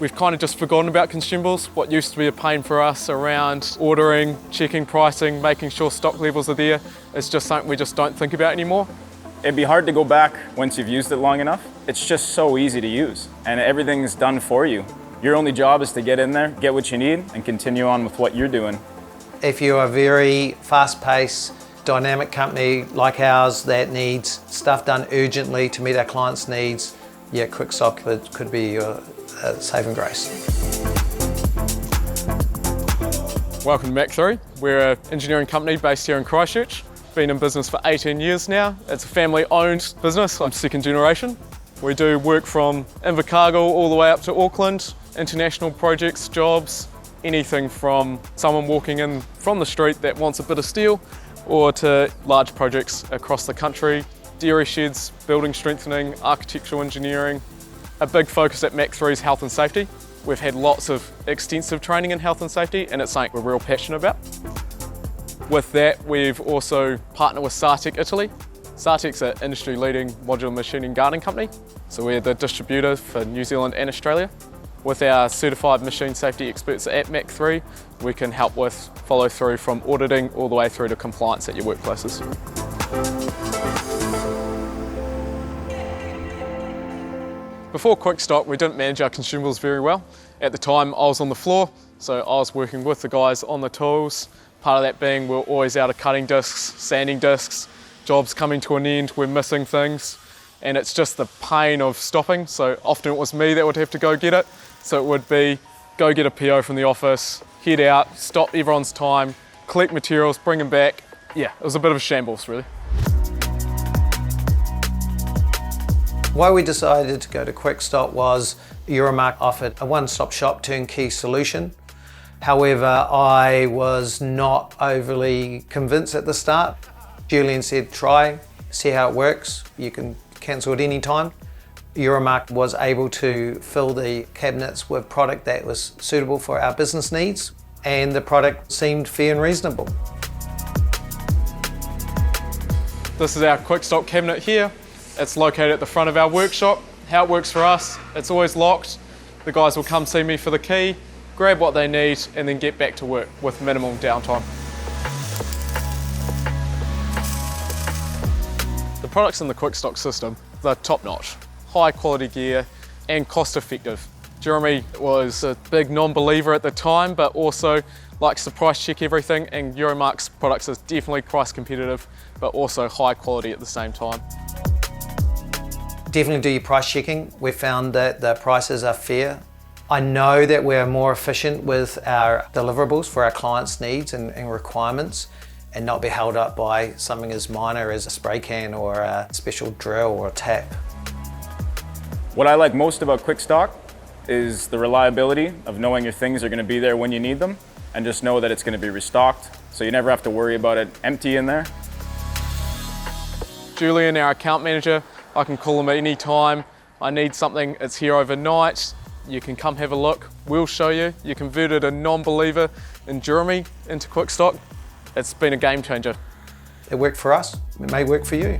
We've kind of just forgotten about consumables. What used to be a pain for us around ordering, checking pricing, making sure stock levels are there, it's just something we just don't think about anymore. It'd be hard to go back once you've used it long enough. It's just so easy to use and everything's done for you. Your only job is to get in there, get what you need, and continue on with what you're doing. If you're a very fast-paced, dynamic company like ours that needs stuff done urgently to meet our clients' needs, yeah, QuickStock could be your saving grace. Welcome to Mach3. We're an engineering company based here in Christchurch. Been in business for 18 years now. It's a family-owned business. I'm second generation. We do work from Invercargill all the way up to Auckland, international projects, jobs, anything from someone walking in from the street that wants a bit of steel, or to large projects across the country, dairy sheds, building strengthening, architectural engineering. A big focus at Mach3 is health and safety. We've had lots of extensive training in health and safety, and it's something we're real passionate about. With that, we've also partnered with Sartec Italy. Sartec's an industry-leading modular machining gardening company, so we're the distributor for New Zealand and Australia. With our certified machine safety experts at Mach3, we can help with follow through from auditing all the way through to compliance at your workplaces. Before QuickStock, we didn't manage our consumables very well. At the time, I was on the floor, so I was working with the guys on the tools. Part of that being we're always out of cutting discs, sanding discs, jobs coming to an end, we're missing things, and it's just the pain of stopping. So often it was me that would have to go get it. So it would be go get a PO from the office, head out, stop everyone's time, collect materials, bring them back. Yeah, it was a bit of a shambles really. Why we decided to go to QuickStock was Euromarc offered a one-stop shop turnkey solution. However, I was not overly convinced at the start. Julian said, try, see how it works. You can cancel at any time. Euromarc was able to fill the cabinets with product that was suitable for our business needs, and the product seemed fair and reasonable. This is our QuickStock cabinet here. It's located at the front of our workshop. How it works for us, it's always locked. The guys will come see me for the key, grab what they need, and then get back to work with minimal downtime. The products in the QuickStock system, they're top-notch, high quality gear and cost-effective. Jeremy was a big non-believer at the time, but also likes to price check everything, and Euromarc's products is definitely price competitive, but also high quality at the same time. Definitely do your price checking. We found that the prices are fair. I know that we're more efficient with our deliverables for our clients' needs and requirements, and not be held up by something as minor as a spray can or a special drill or a tap. What I like most about QuickStock is the reliability of knowing your things are going to be there when you need them, and just know that it's going to be restocked, so you never have to worry about it empty in there. Julian, our account manager, I can call him at any time. I need something, it's here overnight. You can come have a look, we'll show you. You converted a non-believer in Jeremy into QuickStock. It's been a game changer. It worked for us, it may work for you.